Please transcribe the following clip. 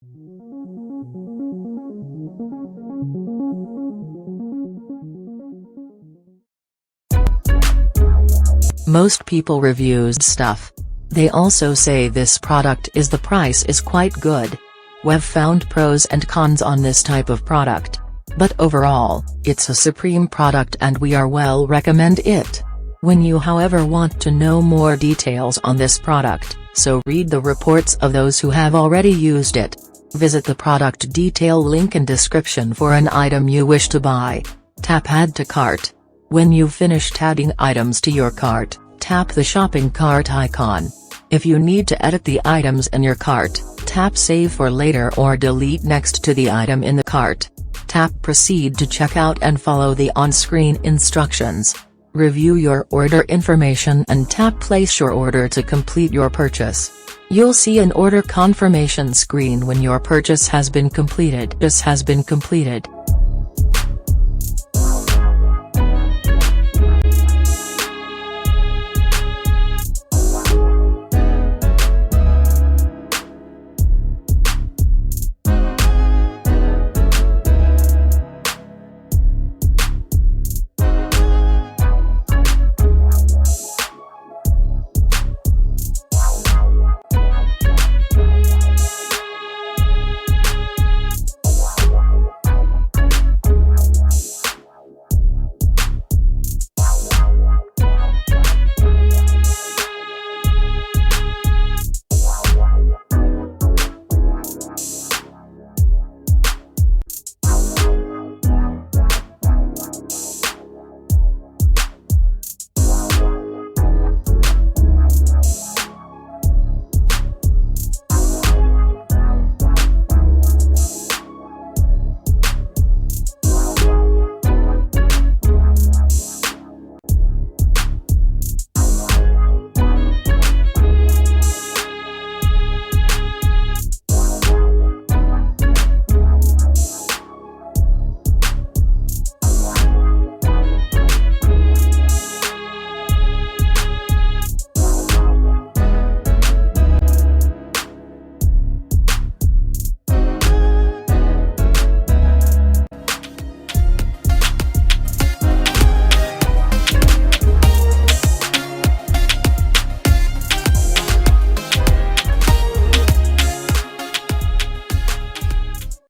Most people reviews stuff. They also say this product is the price is quite good. We've found pros and cons on this type of product. But overall, it's a supreme product and we are well recommend it. When you however want to know more details on this product, so read the reports of those who have already used it. Visit the product detail link in description for an item you wish to buy. Tap add to cart. When you've finished adding items to your cart, tap the shopping cart icon. If you need to edit the items in your cart, tap save for later or delete next to the item in the cart. Tap proceed to checkout and follow the on-screen instructions. Review your order information and tap place your order to complete your purchase. You'll see an order confirmation screen when your purchase has been completed.